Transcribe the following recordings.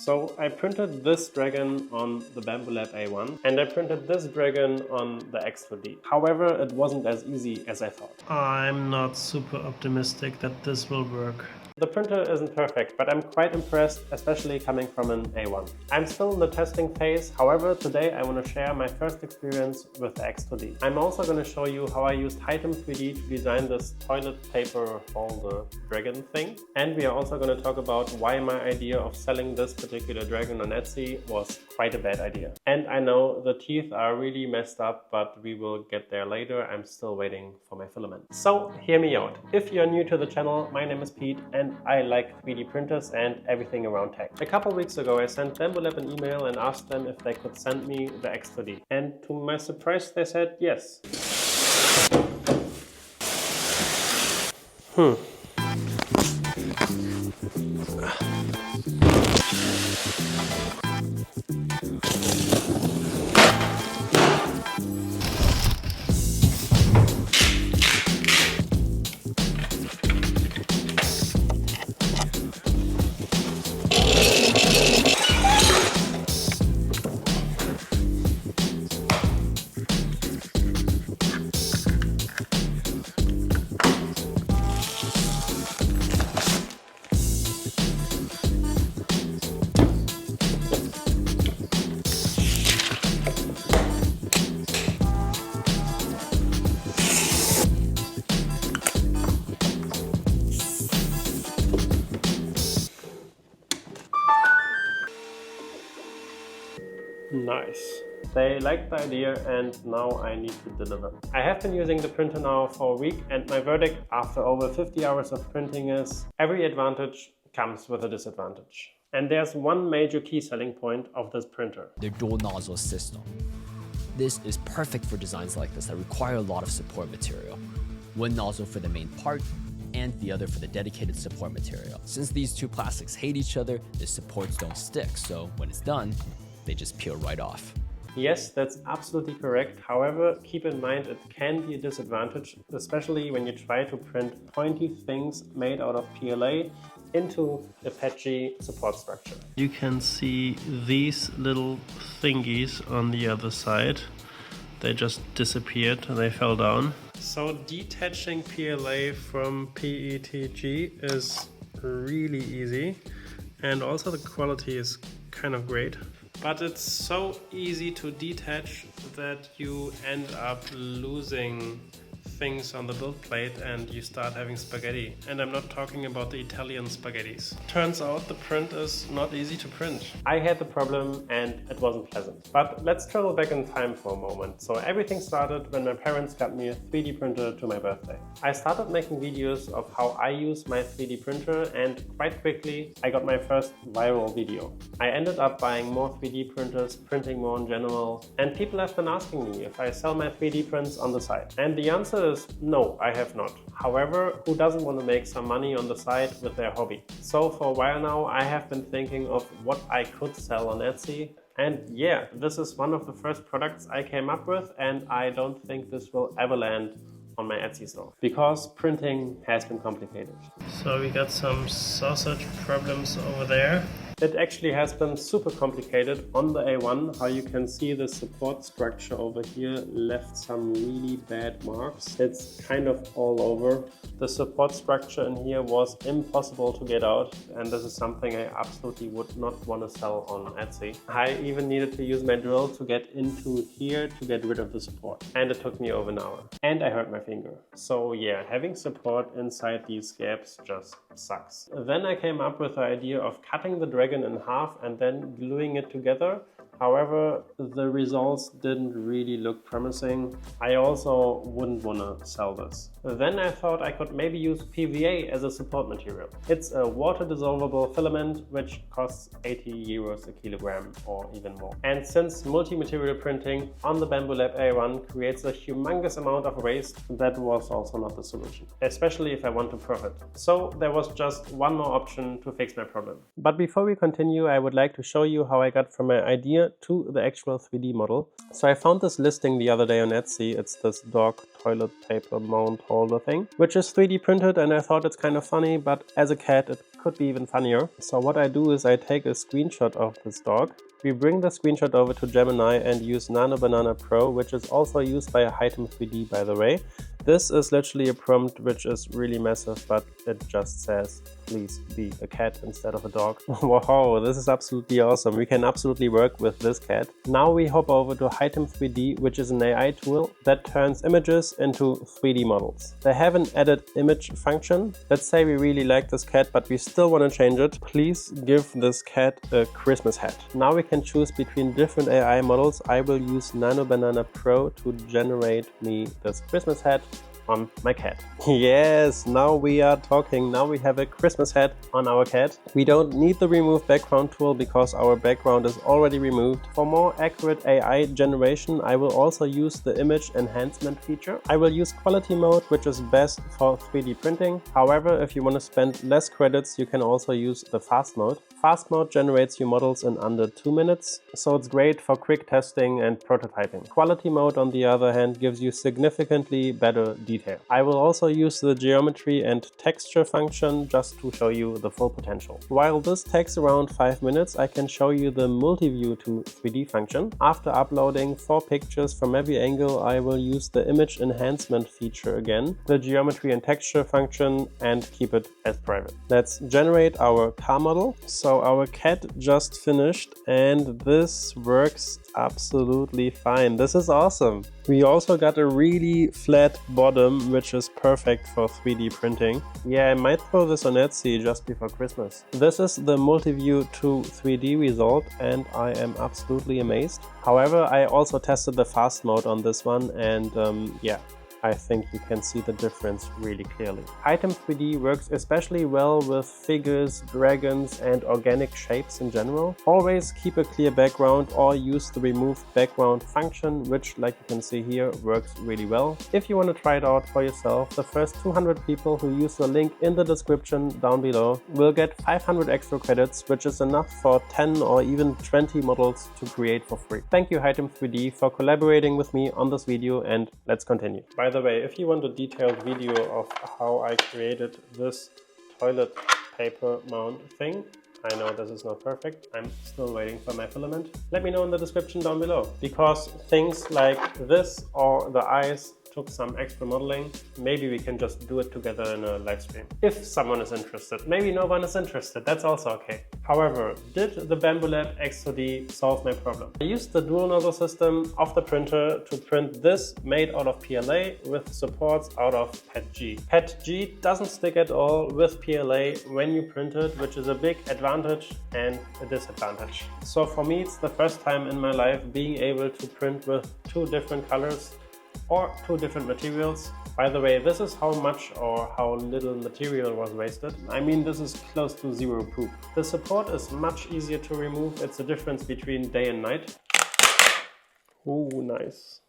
So I printed this dragon on the Bambu Lab A1 and I printed this dragon on the X2D. However, it wasn't as easy as I thought. I'm not super optimistic that this will work. The printer isn't perfect, but I'm quite impressed, especially coming from an A1. I'm still in the testing phase, however today I want to share my first experience with the X2D. I'm also going to show you how I used Item 3D to design this toilet paper holder dragon thing. And we are also going to talk about why my idea of selling this particular dragon on Etsy was quite a bad idea. And I know the teeth are really messed up, but we will get there later. I'm still waiting for my filament. So hear me out. If you're new to the channel, my name is Pete and I like 3D printers and everything around tech. A couple weeks ago I sent Bambu Lab an email and asked them if they could send me the X2D. And to my surprise they said yes. Nice. They liked the idea and now I need to deliver. I have been using the printer now for a week and my verdict after over 50 hours of printing is every advantage comes with a disadvantage. And there's one major key selling point of this printer. Their dual nozzle system. This is perfect for designs like this that require a lot of support material. One nozzle for the main part and the other for the dedicated support material. Since these two plastics hate each other, the supports don't stick, so when it's done, they just peel right off. Yes, that's absolutely correct. However, keep in mind it can be a disadvantage, especially when you try to print pointy things made out of PLA into a patchy support structure. You can see these little thingies on the other side. They just disappeared, they fell down. So detaching PLA from PETG is really easy and also the quality is kind of great. But it's so easy to detach that you end up losing things on the build plate and you start having spaghetti. And I'm not talking about the Italian spaghettis. Turns out the print is not easy to print. I had the problem and it wasn't pleasant. But let's travel back in time for a moment. So everything started when my parents got me a 3D printer to my birthday. I started making videos of how I use my 3D printer and quite quickly I got my first viral video. I ended up buying more 3D printers, printing more in general, and people have been asking me if I sell my 3D prints on the side. And the answer is no, I have not. However, who doesn't want to make some money on the side with their hobby? So for a while now I have been thinking of what I could sell on Etsy. And yeah, this is one of the first products I came up with and I don't think this will ever land on my Etsy store because printing has been complicated. So we got some sausage problems over there. It actually has been super complicated on the A1. How you can see the support structure over here left some really bad marks. It's kind of all over. The support structure in here was impossible to get out and this is something I absolutely would not want to sell on Etsy. I even needed to use my drill to get into here to get rid of the support and it took me over an hour. And I hurt my finger. So yeah, having support inside these gaps just sucks. Then I came up with the idea of cutting the dragon in half and then gluing it together. However, the results didn't really look promising. I also wouldn't want to sell this. Then I thought I could maybe use PVA as a support material. It's a water-dissolvable filament which costs 80 euros a kilogram or even more. And since multi-material printing on the Bambu Lab A1 creates a humongous amount of waste, that was also not the solution, especially if I want to profit. So there was just one more option to fix my problem. But before we continue, I would like to show you how I got from my idea to the actual 3D model. So I found this listing the other day on Etsy. It's this dog toilet paper mount holder thing, which is 3D printed, and I thought it's kind of funny, but as a cat it could be even funnier. So what I do is I take a screenshot of this dog. We bring the screenshot over to Gemini and use Nano Banana Pro, which is also used by Hitem 3D, by the way. This is literally a prompt which is really massive, but it just says, please be a cat instead of a dog. Wow, this is absolutely awesome. We can absolutely work with this cat. Now we hop over to Hitem 3D, which is an AI tool that turns images into 3D models. They have an edit image function. Let's say we really like this cat, but we still want to change it. Please give this cat a Christmas hat. Now we can choose between different AI models. I will use Nano Banana Pro to generate me this Christmas hat on my cat. Yes, now we are talking. Now we have a Christmas hat on our cat. We don't need the remove background tool because our background is already removed. For more accurate AI generation, I will also use the image enhancement feature. I will use quality mode, which is best for 3D printing. However, if you want to spend less credits, you can also use the fast mode. Fast mode generates your models in under 2 minutes, so it's great for quick testing and prototyping. Quality mode, on the other hand, gives you significantly better detail. I will also use the geometry and texture function just to show you the full potential. While this takes around 5 minutes, I can show you the multi-view to 3D function. After uploading 4 pictures from every angle, I will use the image enhancement feature again, the geometry and texture function, and keep it as private. Let's generate our car model. So our cat just finished and this works absolutely fine. This is awesome. We also got a really flat bottom, which is perfect for 3D printing. Yeah, I might throw this on Etsy just before Christmas. This is the multi-view to 3D result and I am absolutely amazed. However, I also tested the fast mode on this one and yeah, I think you can see the difference really clearly. Hitem 3D works especially well with figures, dragons, and organic shapes in general. Always keep a clear background or use the remove background function, which, like you can see here, works really well. If you want to try it out for yourself, the first 200 people who use the link in the description down below will get 500 extra credits, which is enough for 10 or even 20 models to create for free. Thank you Hitem 3D for collaborating with me on this video, and let's continue. By the way, if you want a detailed video of how I created this toilet paper mount thing, I know this is not perfect, I'm still waiting for my filament, let me know in the description down below. Because things like this or the eyes took some extra modeling, maybe we can just do it together in a live stream. If someone is interested. Maybe no one is interested, that's also okay. However, did the Bambu Lab X2D solve my problem? I used the dual nozzle system of the printer to print this made out of PLA with supports out of PETG. PETG doesn't stick at all with PLA when you print it, which is a big advantage and a disadvantage. So for me, it's the first time in my life being able to print with 2 different colors or 2 different materials. By the way, this is how much or how little material was wasted. I mean, this is close to zero poop. The support is much easier to remove. It's the difference between day and night. Ooh, nice.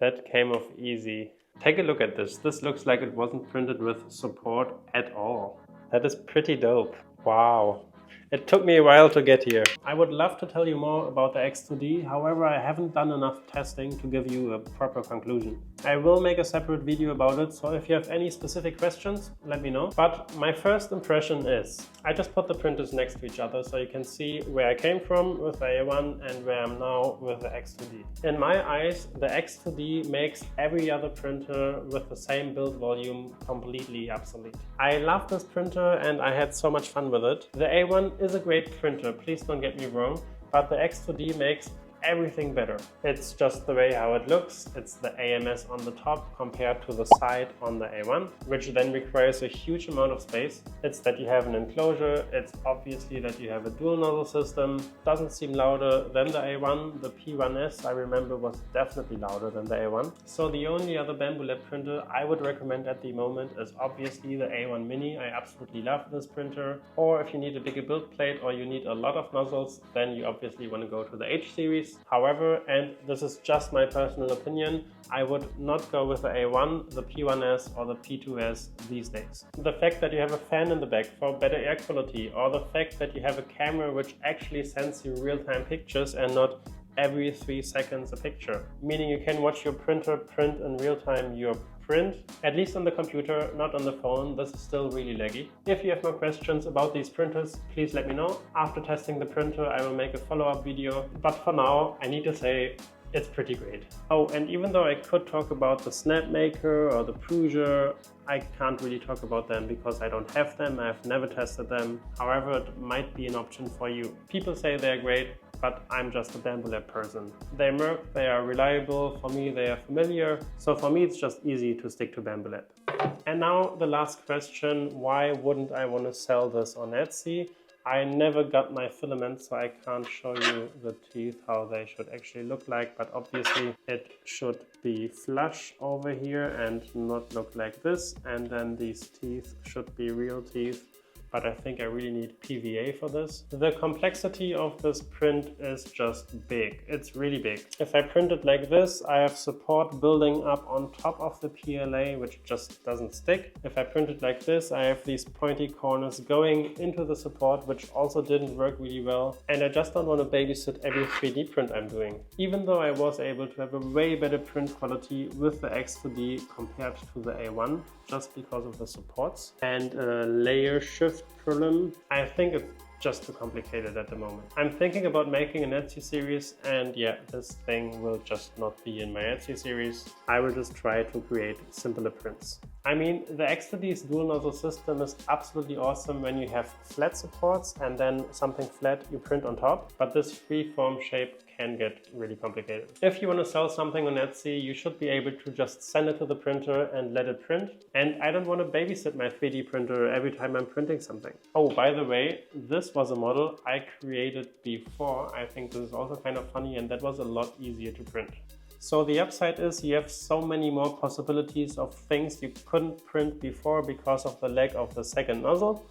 That came off easy. Take a look at this. This looks like it wasn't printed with support at all. That is pretty dope. Wow. It took me a while to get here. I would love to tell you more about the X2D, however I haven't done enough testing to give you a proper conclusion. I will make a separate video about it, so if you have any specific questions, let me know. But my first impression is, I just put the printers next to each other so you can see where I came from with the A1 and where I'm now with the X2D. In my eyes, the X2D makes every other printer with the same build volume completely obsolete. I love this printer and I had so much fun with it. The A1 is a great printer, please don't get me wrong, but the X2D makes everything better. It's just the way how it looks. It's the AMS on the top compared to the side on the A1, which then requires a huge amount of space. It's that you have an enclosure. It's obviously that you have a dual nozzle system. Doesn't seem louder than the A1. The P1S, I remember, was definitely louder than the A1. So the only other Bambu Lab printer I would recommend at the moment is obviously the A1 Mini. I absolutely love this printer. Or if you need a bigger build plate or you need a lot of nozzles, then you obviously want to go to the H series. However, and this is just my personal opinion, I would not go with the A1, the P1S or the P2S these days. The fact that you have a fan in the back for better air quality, or the fact that you have a camera which actually sends you real-time pictures and not every 3 seconds a picture, meaning you can watch your printer print in real time your print, at least on the computer, not on the phone. This is still really laggy. If you have more questions about these printers, please let me know. After testing the printer, I will make a follow-up video. But for now, I need to say it's pretty great. Oh, and even though I could talk about the Snapmaker or the Prusa, I can't really talk about them because I don't have them. I've never tested them. However, it might be an option for you. People say they're great, but I'm just a Bambu Lab person. They work, they are reliable, for me they are familiar, so for me it's just easy to stick to Bambu Lab. And now the last question, why wouldn't I want to sell this on Etsy? I never got my filaments, so I can't show you the teeth, how they should actually look like, but obviously it should be flush over here and not look like this, and then these teeth should be real teeth. But I think I really need PVA for this. The complexity of this print is just big. It's really big. If I print it like this, I have support building up on top of the PLA, which just doesn't stick. If I print it like this, I have these pointy corners going into the support, which also didn't work really well. And I just don't want to babysit every 3D print I'm doing. Even though I was able to have a way better print quality with the X2D compared to the A1, just because of the supports and a layer shift problem, I think it's just too complicated at the moment. I'm thinking about making an Etsy series, and yeah, this thing will just not be in my Etsy series. I will just try to create simpler prints. I mean, the X2D's dual nozzle system is absolutely awesome when you have flat supports and then something flat you print on top, but this freeform shape can get really complicated. If you want to sell something on Etsy, you should be able to just send it to the printer and let it print. And I don't want to babysit my 3D printer every time I'm printing something. Oh, by the way, this was a model I created before. I think this is also kind of funny, and that was a lot easier to print. So the upside is you have so many more possibilities of things you couldn't print before because of the lack of the second nozzle.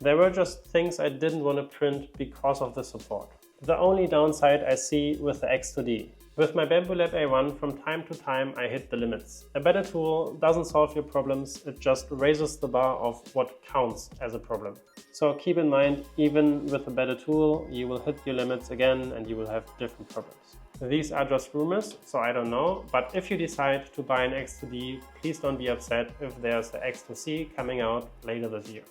There were just things I didn't want to print because of the support. The only downside I see with the X2D. With my Bambu Lab A1, from time to time I hit the limits. A better tool doesn't solve your problems, it just raises the bar of what counts as a problem. So keep in mind, even with a better tool, you will hit your limits again and you will have different problems. These are just rumors, so I don't know, but if you decide to buy an X2D, please don't be upset if there's the X2C coming out later this year.